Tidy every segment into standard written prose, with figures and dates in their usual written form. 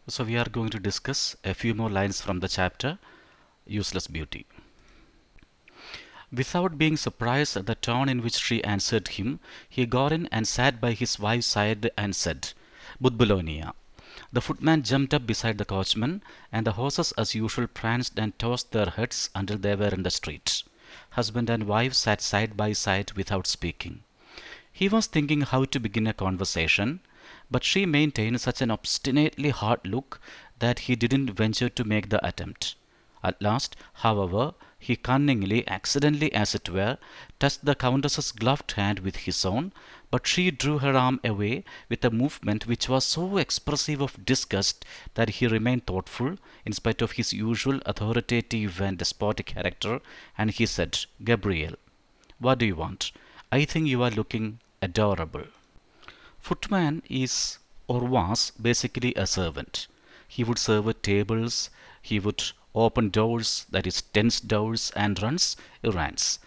So we are going to discuss a few more lines from the chapter Useless Beauty. Without being surprised at the tone in which she answered him, he got in and sat by his wife's side and said, Budbulonia. The footman jumped up beside the coachman, and the horses as usual pranced and tossed their heads until they were in the street. Husband and wife sat side by side without speaking. He was thinking how to begin a conversation, but she maintained such an obstinately hard look that he didn't venture to make the attempt. At last, however, he cunningly, accidentally as it were, touched the Countess's gloved hand with his own, but she drew her arm away with a movement which was so expressive of disgust that he remained thoughtful, in spite of his usual authoritative and despotic character, and he said, Gabriel, what do you want? I think you are looking adorable. Footman is or was basically a servant. He would serve at tables, he would open doors, that is, tense doors, and runs errands.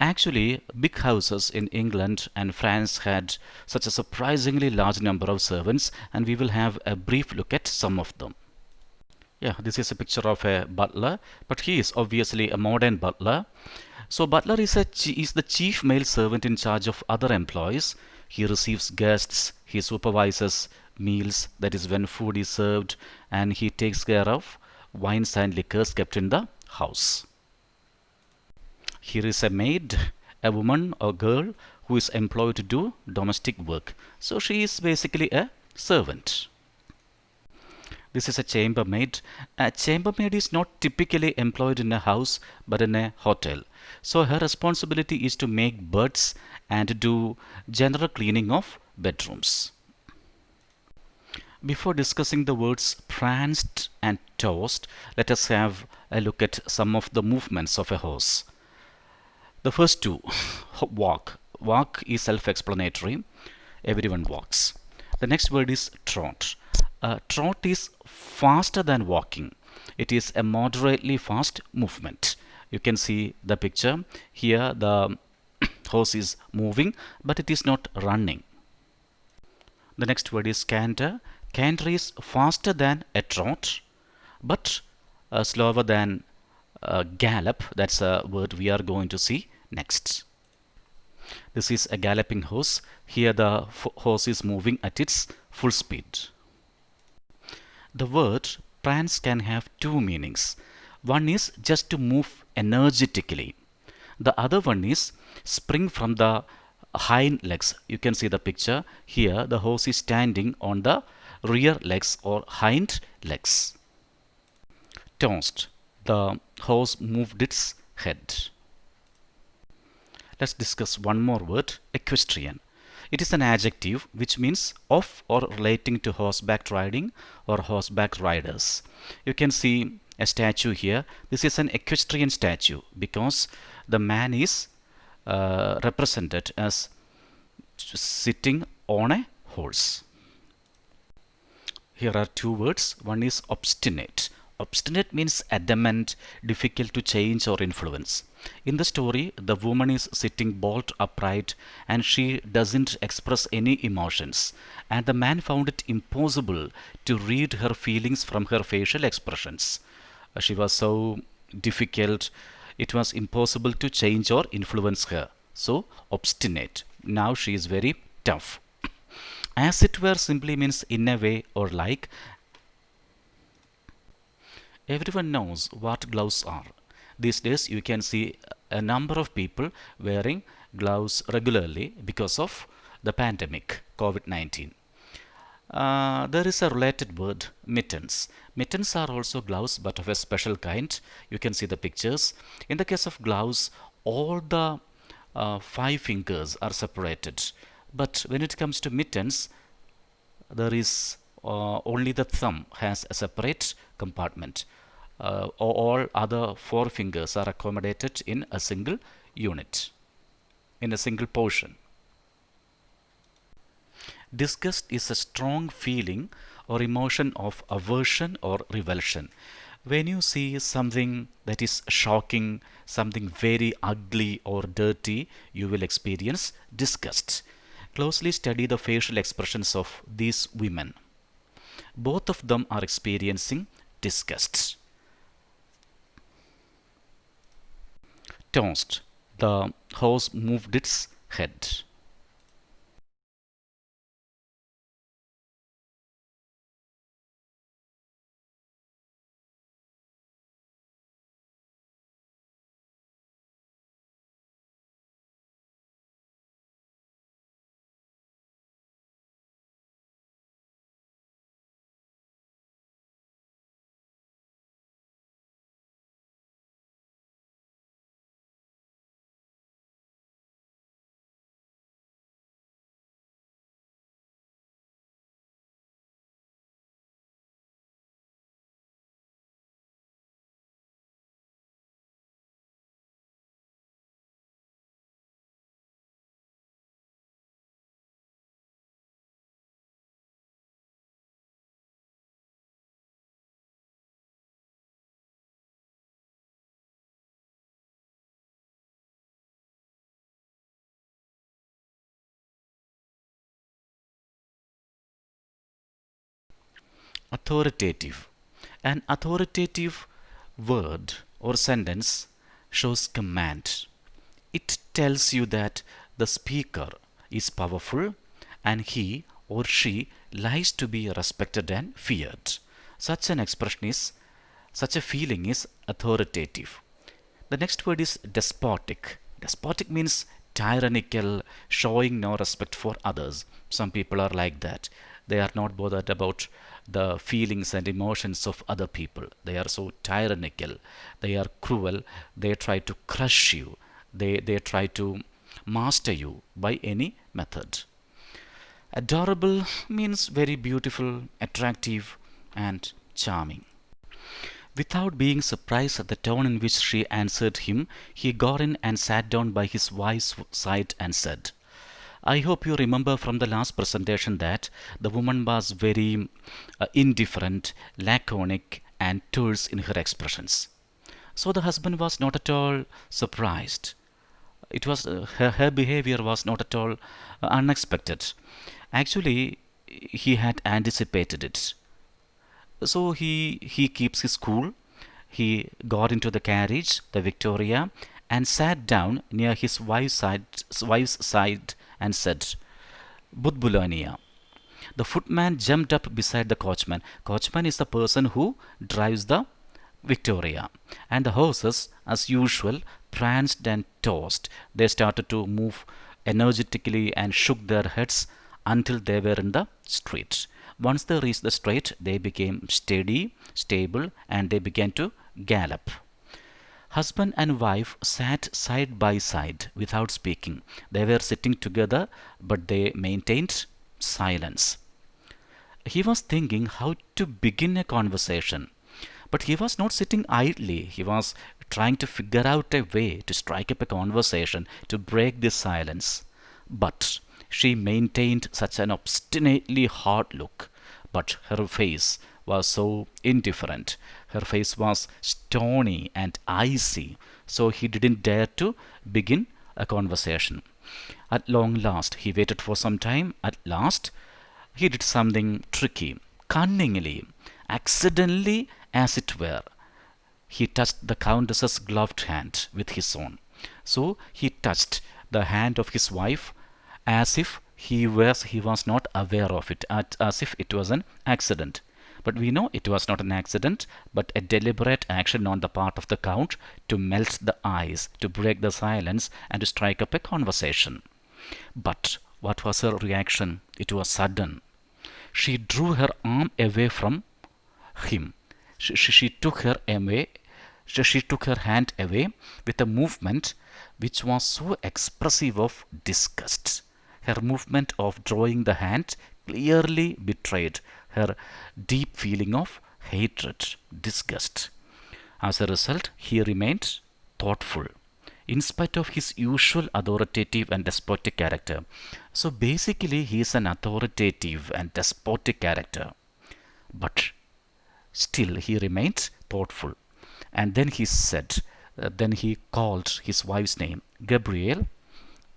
Actually, big houses in England and France had such a surprisingly large number of servants, and we will have a brief look at some of them. Yeah, this is a picture of a butler, but he is obviously a modern butler. So butler is the chief male servant in charge of other employees. He receives guests, he supervises meals, that is when food is served, and he takes care of wines and liquors kept in the house. Here is a maid, a woman or girl who is employed to do domestic work. So she is basically a servant. This is a chambermaid. A chambermaid is not typically employed in a house but in a hotel. So her responsibility is to make beds and do general cleaning of bedrooms. Before discussing the words pranced and tossed, let us have a look at some of the movements of a horse. The first two, walk. Walk is self-explanatory. Everyone walks. The next word is trot. Trot is faster than walking. It is a moderately fast movement. You can see the picture. Here the horse is moving, but it is not running. The next word is canter. Canter is faster than a trot, but slower than gallop. That's a word we are going to see next. This is a galloping horse. Here the horse is moving at its full speed. The word prance can have two meanings. One is just to move energetically. The other one is spring from the hind legs. You can see the picture. Here the horse is standing on the rear legs or hind legs. Tossed. The horse moved its head. Let's discuss one more word, equestrian. It is an adjective which means of or relating to horseback riding or horseback riders. You can see a statue here. This is an equestrian statue because the man is represented as sitting on a horse. Here are two words. One is obstinate. Obstinate means adamant, difficult to change or influence. In the story, the woman is sitting bolt upright and she doesn't express any emotions. And the man found it impossible to read her feelings from her facial expressions. She was so difficult, it was impossible to change or influence her. So, obstinate. Now she is very tough. As it were simply means in a way or like. Everyone knows what gloves are. These days you can see a number of people wearing gloves regularly because of the pandemic, COVID-19. There is a related word, mittens. Mittens are also gloves but of a special kind. You can see the pictures. In the case of gloves, all the five fingers are separated. But when it comes to mittens, there is only the thumb has a separate compartment. All other four fingers are accommodated in a single unit, in a single portion. Disgust is a strong feeling or emotion of aversion or revulsion. When you see something that is shocking, something very ugly or dirty, you will experience disgust. Closely study the facial expressions of these women. Both of them are experiencing disgust. Tossed. The horse moved its head. Authoritative. An authoritative word or sentence shows command. It tells you that the speaker is powerful and he or she likes to be respected and feared. Such an expression is, such a feeling is authoritative. The next word is despotic. Despotic means tyrannical, showing no respect for others. Some people are like that. They are not bothered about the feelings and emotions of other people. They are so tyrannical. They are cruel. They try to crush you. They try to master you by any method. Adorable means very beautiful, attractive, and charming. Without being surprised at the tone in which she answered him, he got in and sat down by his wife's side and said, I hope you remember from the last presentation that the woman was very indifferent, laconic, and terse in her expressions. So the husband was not at all surprised. It was her behavior was not at all unexpected. Actually, he had anticipated it. So he keeps his cool. He got into the carriage, the Victoria, and sat down near his wife's side and said, Budbulonia. The footman jumped up beside the coachman. Coachman is the person who drives the Victoria. And the horses, as usual, pranced and tossed. They started to move energetically and shook their heads until they were in the street. Once they reached the street, they became steady, stable, and they began to gallop. Husband and wife sat side by side without speaking. They were sitting together, but they maintained silence. He was thinking how to begin a conversation. But he was not sitting idly. He was trying to figure out a way to strike up a conversation to break this silence. But she maintained such an obstinately hard look. But her face was so indifferent. Her face was stony and icy, so he didn't dare to begin a conversation. At long last, he waited for some time. At last, he did something tricky, cunningly, accidentally, as it were. He touched the Countess's gloved hand with his own. So he touched the hand of his wife as if he was not aware of it, as if it was an accident. But we know it was not an accident, but a deliberate action on the part of the Count to melt the ice, to break the silence, and to strike up a conversation. But what was her reaction? It was sudden. She drew her arm away from him. She took her away. She took her hand away with a movement which was so expressive of disgust. Her movement of drawing the hand clearly betrayed her deep feeling of hatred, disgust. As a result, he remained thoughtful, in spite of his usual authoritative and despotic character. So basically, he is an authoritative and despotic character. But still, he remained thoughtful. And then he said, then he called his wife's name, Gabriel.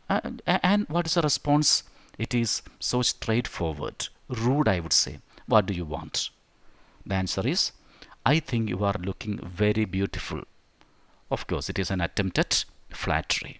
And what is the response? It is so straightforward, rude, I would say. What do you want? The answer is, I think you are looking very beautiful. Of course, it is an attempt at flattery.